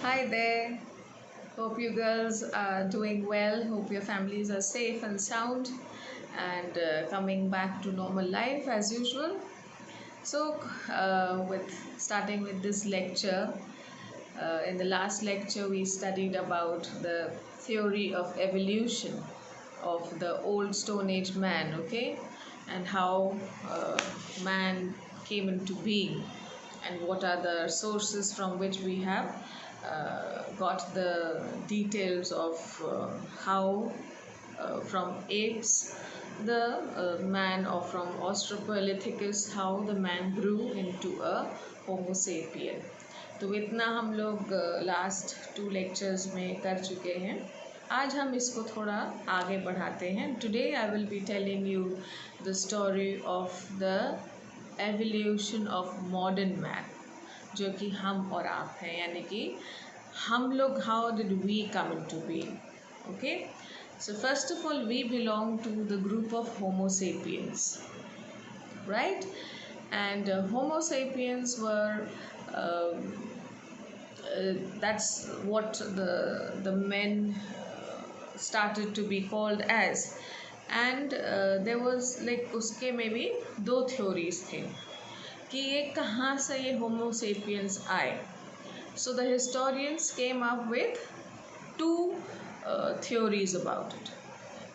Hi there. Hope you girls are doing well. Hope your families are safe and sound and coming back to normal life as usual. So, with starting with this lecture, in the last lecture we studied about the theory of evolution of the old Stone Age man, okay, and how man came into being and what are the sources from which we have got the details of how from apes the man, or from Australopithecus how the man grew into a Homo sapien. तो इतना हम लोग last to lectures में कर चुके हैं. आज हम इसको थोड़ा आगे बढ़ाते हैं. Today I will be telling you the story of the evolution of modern man, जो कि हम और आप हैं, यानी कि हम लोग how did we come into being. Okay, so first of all we belong to the group of Homo sapiens, right? And Homo sapiens were that's what the men started to be called as. And there was like उसके में भी दो theories थे कि ये कहाँ से ये Homo sapiens आए. So the historians came up with two theories about it.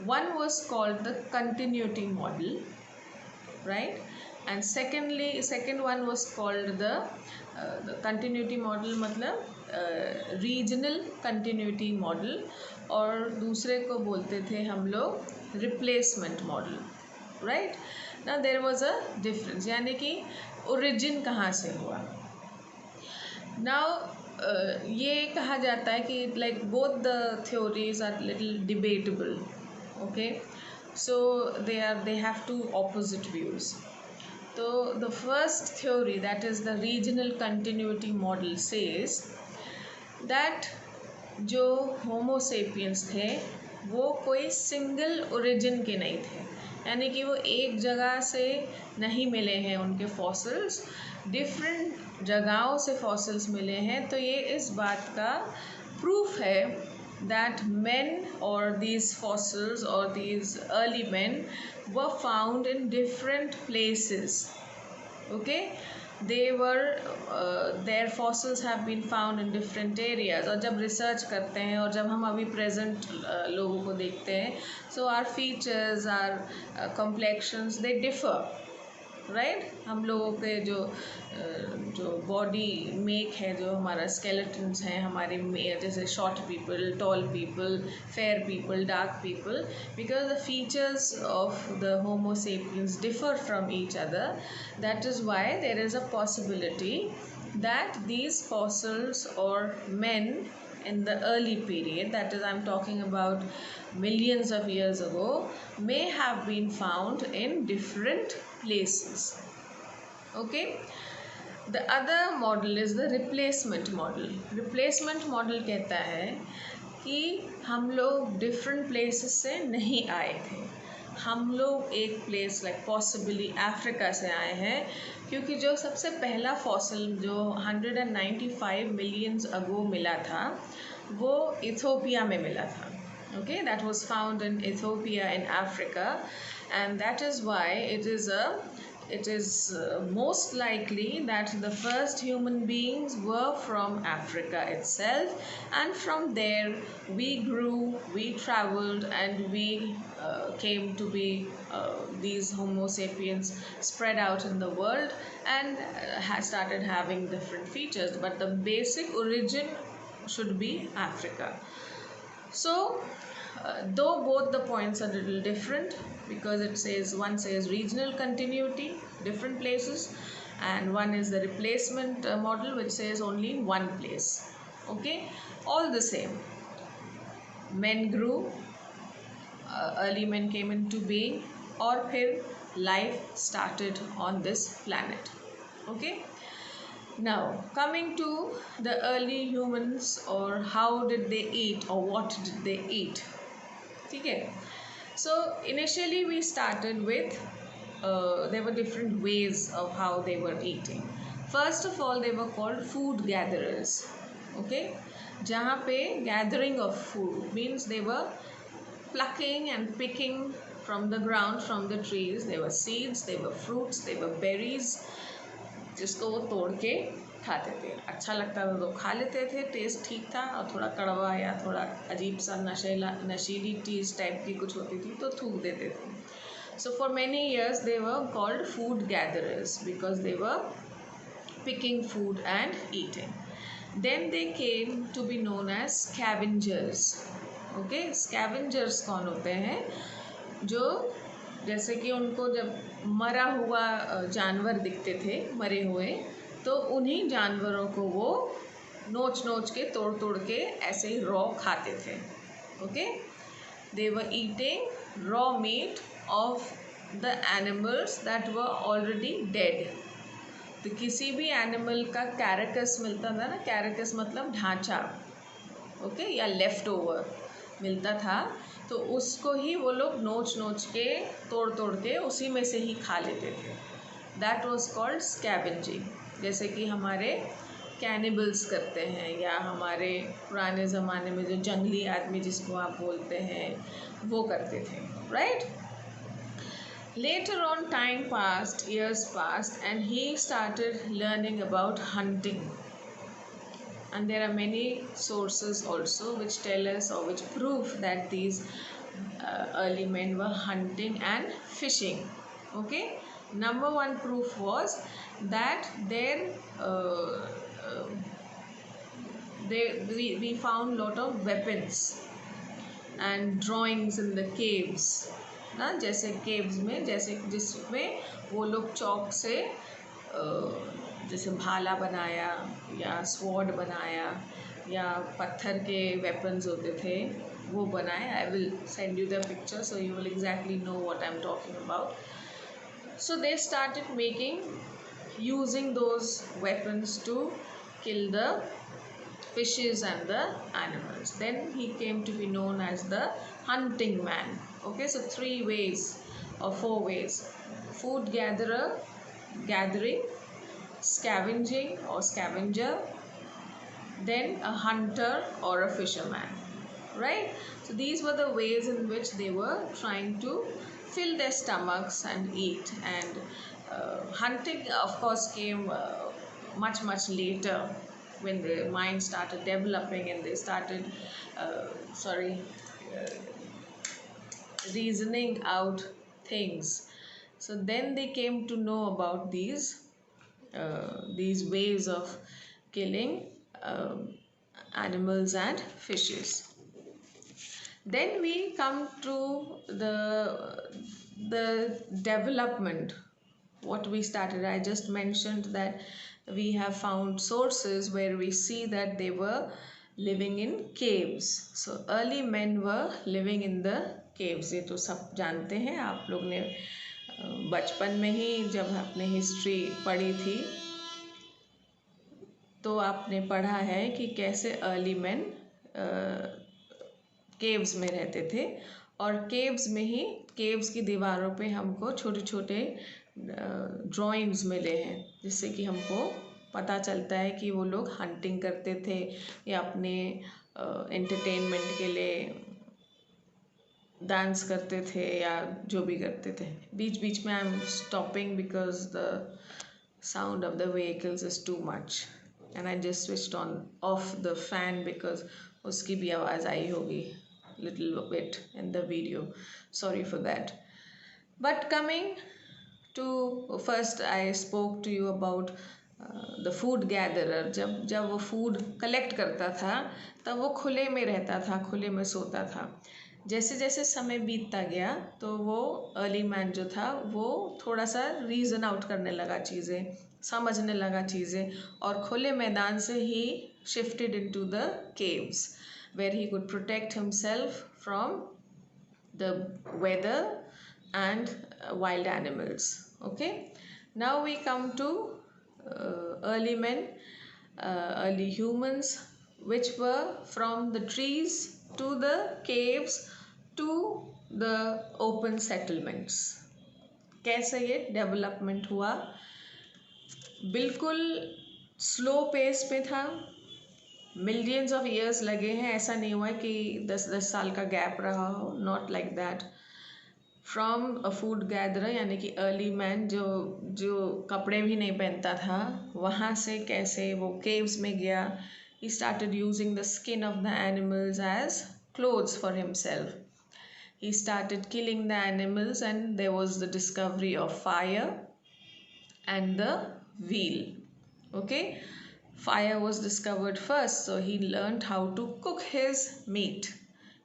One was called the continuity model, right? And second one was called the continuity model, मतलब regional continuity model, और दूसरे को बोलते थे हम लोग replacement model, right? Now there was a difference, यानी कि origin कहाँ से हुआ. Now ये कहा जाता है कि like both the theories are little debatable, okay, so they have two opposite views. So the first theory, that is the regional continuity model, says that जो होमो सेपियंस थे वो कोई सिंगल ओरिजिन के नहीं थे, यानी कि वो एक जगह से नहीं मिले हैं उनके फॉसिल्स, डिफरेंट जगहों से फॉसिल्स मिले हैं. तो ये इस बात का प्रूफ है that men or these fossils or these early men were found in different places. Okay, they were their fossils have been found in different areas. और जब रिसर्च करते हैं और जब हम अभी प्रेजेंट लोगों को देखते हैं, so our features, our complexions, they differ, right. हम लोगों के जो बॉडी मेक है, जो हमारा स्केलेटन्स हैं हमारे, जैसे short people, tall people, fair people, dark people, because the features of the homo sapiens differ from each other. That is why there is a possibility that these fossils or men in the early period, that is I'm talking about millions of years ago, may have been found in different places. Okay, the other model is the replacement model. Replacement model कहता है कि हम लोग different places से नहीं आए थे, हम लोग एक प्लेस लाइक पॉसिबली अफ्रीका से आए हैं, क्योंकि जो सबसे पहला फॉसिल जो 195 मिलियंस अगो मिला था वो इथोपिया में मिला था. Okay, that was found in Ethiopia in Africa, and that is why it is most likely that the first human beings were from Africa itself, and from there we grew, we traveled, and we came to be these Homo sapiens spread out in the world and started having different features, but the basic origin should be Africa. So though both the points are a little different, because it says, one says regional continuity, different places, and one is the replacement model which says only one place. Okay, all the same, men grew, early men came into being, और फिर life started on this planet. Okay, now coming to the early humans, or how did they eat, or what did they eat. ठीक है, so initially we started with there were different ways of how they were eating. First of all, they were called food gatherers. Okay, जहाँ पे gathering of food means they were plucking and picking from the ground, from the trees. There were seeds, there were fruits, there were berries, जिसको वो तोड़ के खाते थे. अच्छा लगता था तो खा लेते थे, टेस्ट ठीक था, और थोड़ा कड़वा या थोड़ा अजीब सा नशीली चीज़ टाइप की कुछ होती थी तो थूक देते थे. So for many years they were called food gatherers because they were picking food and eating. Then they came to be known as scavengers. Okay, scavengers कौन होते हैं? जो जैसे कि उनको जब मरा हुआ जानवर दिखते थे, मरे हुए, तो उन्हीं जानवरों को वो नोच नोच के तोड़ तोड़ के ऐसे ही रॉ खाते थे. Okay, they were eating raw meat of the animals that were already dead. तो किसी भी एनिमल का कैरेकस मिलता था ना, कैरेकस मतलब ढांचा, ओके, या लेफ्ट ओवर मिलता था, तो उसको ही वो लोग नोच नोच के तोड़ तोड़ के उसी में से ही खा लेते थे. That was called scavenging. जैसे कि हमारे कैनिबल्स करते हैं, या हमारे पुराने ज़माने में जो जंगली आदमी जिसको आप बोलते हैं वो करते थे, right. Later on, time passed, years passed, and he started learning about hunting. And there are many sources also which tell us or which prove that these early men were hunting and fishing. Okay, number one proof was that we found lot of weapons and drawings in the caves ना, जैसे caves में, जैसे जिसमें वो लोग चौक से जैसे भाला बनाया या स्वॉर्ड बनाया या पत्थर के वेपन्स होते थे वो बनाए. I will send you the picture so you will exactly know what I am talking about. So they started making using those weapons to kill the fishes and the animals. Then he came to be known as the hunting man. Okay, so 3 ways or 4 ways: food gatherer, gathering, scavenging or scavenger, then a hunter or a fisherman, right? So these were the ways in which they were trying to fill their stomachs and eat. And hunting of course came much later, when the mind started developing and they started reasoning out things. So then they came to know about these ways of killing animals and fishes. Then we come to the development, what we started. I just mentioned that we have found sources where we see that they were living in caves. So early men were living in the caves. ये तो सब जानते हैं, आप लोग ने बचपन में ही जब आपने हिस्ट्री पढ़ी थी तो आपने पढ़ा है कि कैसे अर्ली मैन केव्स में रहते थे. और केव्स में ही, केव्स की दीवारों पे हमको छोटे छोटे ड्राइंग्स मिले हैं, जिससे कि हमको पता चलता है कि वो लोग हंटिंग करते थे या अपने एंटरटेनमेंट के लिए डांस करते थे या जो भी करते थे. बीच बीच में I am stopping because the sound of the vehicles is too much and I just switched off the fan because उसकी भी आवाज़ आई होगी little bit in the video. Sorry for that. But coming to, first I spoke to you about the food gatherer. जब वो food collect करता था तब वो खुले में रहता था, खुले में सोता था. जैसे जैसे समय बीतता गया तो वो अर्ली मैन जो था वो थोड़ा सा रीज़न आउट करने लगा चीज़ें, समझने लगा चीज़ें, और खुले मैदान से ही shifted into the caves where he could protect himself from the weather and wild animals. Okay, now we come to early men, early humans, which were from the trees to the caves to the open settlements. कैसे ये development हुआ? बिल्कुल slow pace पे था, millions of years लगे हैं, ऐसा नहीं हुआ है कि 10-10 साल का गैप रहा हो, not like that. From a food gatherer यानी कि अर्ली मैन जो जो कपड़े भी नहीं पहनता था, वहाँ से कैसे वो केव्स में गया, he started using the skin of the animals as clothes for himself. He started killing the animals and there was the discovery of fire and the wheel. Okay, fire was discovered first, so he learned how to cook his meat,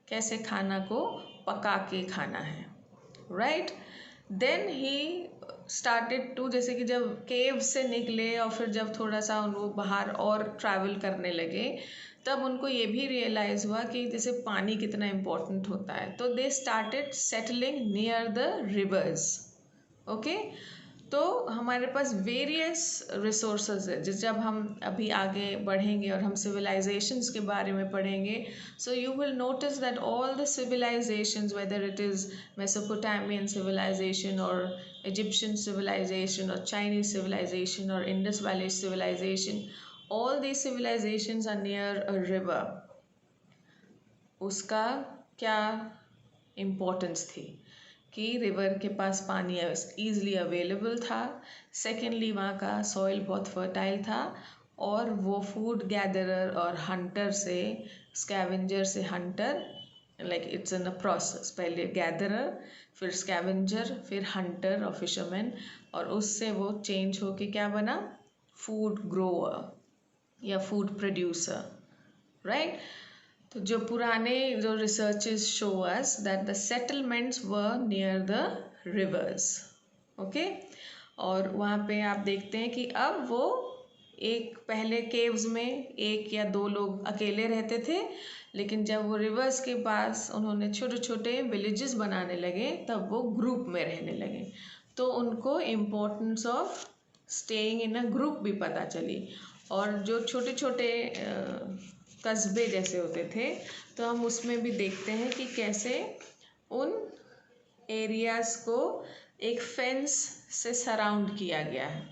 कैसे खाना को पका के खाना है, right. Then he started to, जैसे कि जब केव से निकले और फिर जब थोड़ा सा वो बाहर और ट्रैवल करने लगे, तब उनको ये भी रियलाइज़ हुआ कि जैसे पानी कितना इम्पोर्टेंट होता है, तो they started settling near the reverse. Okay, तो हमारे पास वेरियस रिसोर्सेज है, जिस जब हम अभी आगे बढ़ेंगे और हम सिविलाइजेशंस के बारे में पढ़ेंगे, so you will notice that all the civilisations, whether it is Mesopotamian civilisation और इजिप्शियन सिविलाइजेशन और चाइनीज सिविलाइजेशन और Indus valley civilisation, all these civilizations are near a river. उसका क्या इम्पोर्टेंस थी कि रिवर के पास पानी ईज़िली अवेलेबल था, सेकेंडली वहाँ का सॉइल बहुत फर्टाइल था, और वो फूड गैदरर और हंटर से, स्कैवेंजर से Hunter, like it's in a process, पहले गैदरर, फिर स्कैवेंजर, फिर हंटर और फिशरमैन, और उससे वो चेंज होके क्या बना, फूड ग्रोअर या फूड प्रोड्यूसर, राइट। तो जो पुराने जो researches show us that the settlements were near the reverse. Okay, और वहाँ पे आप देखते हैं कि अब वो एक, पहले केव्स में एक या दो लोग अकेले रहते थे, लेकिन जब वो रिवर्स के पास उन्होंने छोटे छोटे विलेजेस बनाने लगे, तब वो ग्रुप में रहने लगे, तो उनको importance of staying in a group भी पता चली। और जो छोटे छोटे कस्बे जैसे होते थे, तो हम उसमें भी देखते हैं कि कैसे उन एरियाज़ को एक फेंस से सराउंड किया गया है।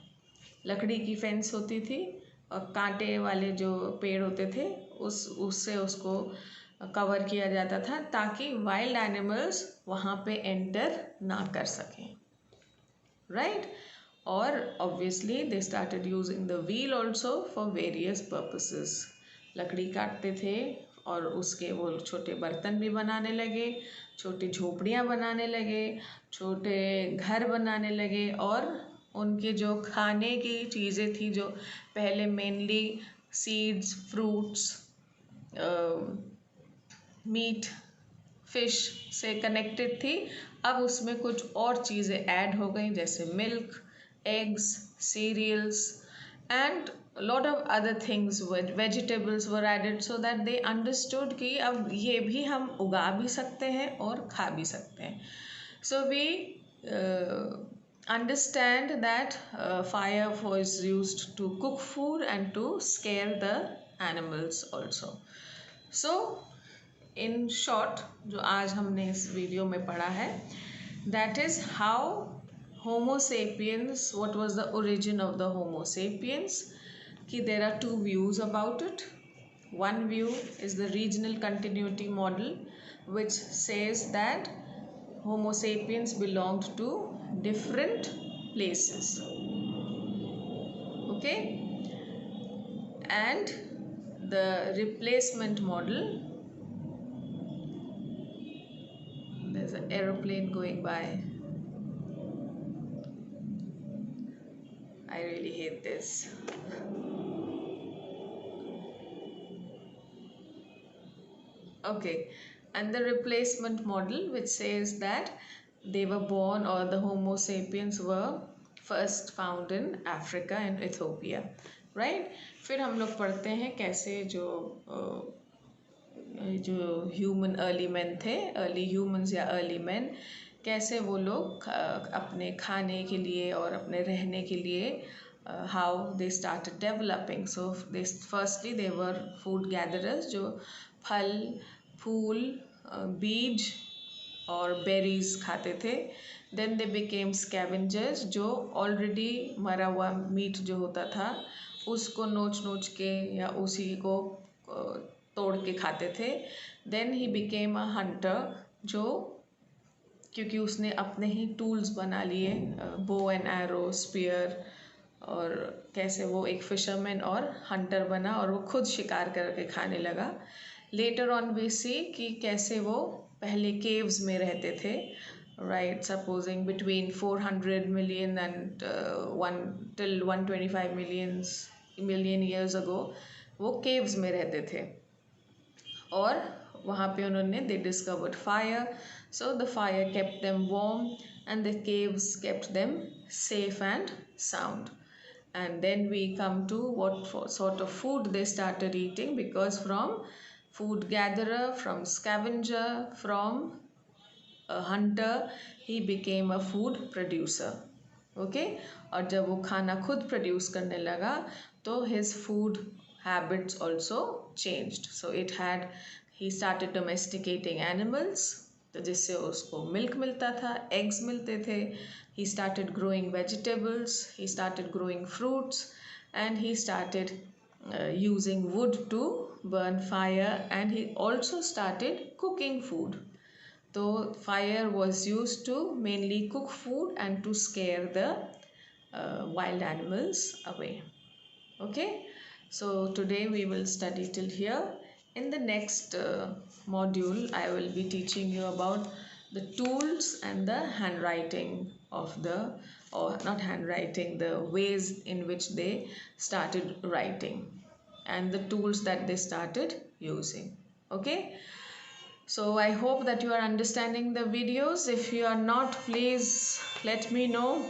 लकड़ी की फेंस होती थी और कांटे वाले जो पेड़ होते थे उससे उसको कवर किया जाता था, ताकि वाइल्ड एनिमल्स वहाँ पे एंटर ना कर सकें, राइट। और obviously they started using the wheel also for various purposes. लकड़ी काटते थे और उसके वो छोटे बर्तन भी बनाने लगे, छोटी झोपड़ियाँ बनाने लगे, छोटे घर बनाने लगे, और उनके जो खाने की चीज़ें थी, जो पहले mainly seeds, fruits, meat, fish से कनेक्टेड थी, अब उसमें कुछ और चीज़ें ऐड हो गई, जैसे milk, eggs, cereals, and a lot of other things, vegetables were added, so that they understood कि अब ये भी हम उगा भी सकते हैं और खा भी सकते हैं। So we understand that fire was used to cook food and to scare the animals also. So in short, जो आज हमने इस वीडियो में पढ़ा है, that is how Homo sapiens, what was the origin of the Homo sapiens, कि there are two views about it. One view is the regional continuity model, which says that Homo sapiens belonged to different places, okay, and the replacement model, there's an aeroplane going by, I really hate this. Okay, and the replacement model, which says that they were born, or the Homo sapiens were first found in Africa and Ethiopia, right? फिर हम लोग पढ़ते हैं कैसे जो human early man थे, early humans या early man, कैसे वो लोग अपने खाने के लिए और अपने रहने के लिए how they started developing. So they firstly they were food gatherers, जो फल, फूल, बीज और बेरीज खाते थे। देन दे बिकेम स्कैवेंजर्स, जो ऑलरेडी मरा हुआ मीट जो होता था उसको नोच नोच के या उसी को तोड़ के खाते थे. Then he became a hunter, जो क्योंकि उसने अपने ही टूल्स बना लिए, बो एंड एरो, स्पीयर, और कैसे वो एक फिशरमैन और हंटर बना और वो खुद शिकार करके खाने लगा. लेटर ऑन वी सी कि कैसे वो पहले केव्स में रहते थे, right, supposing between 400 million and 125 million years ago वो केव्स में रहते थे. और वहाँ पे उन्होंने दे discovered fire, so the fire kept them warm and the caves kept them safe and sound. And then we come to what sort of food they started eating, because from food gatherer, from scavenger, from a hunter, he became a food producer. Okay, और जब वो खाना खुद produce करने लगा तो his food habits also changed. So it had, he started domesticating animals, तो जिससे उसको मिल्क मिलता था, एग्स मिलते थे. He started growing vegetables, he started growing fruits, and he started using wood to burn fire, and he also started cooking food. So fire was used to mainly cook food and to scare the wild animals away. Okay, so today we will study till here. In the next module I will be teaching you about the tools and the handwriting of the, or not handwriting, the ways in which they started writing and the tools that they started using. Okay, so I hope that you are understanding the videos. If you are not, please let me know.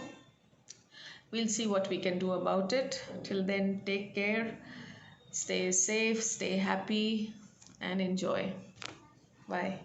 We'll see what we can do about it. Till then, take care, stay safe, stay happy, and enjoy. Bye.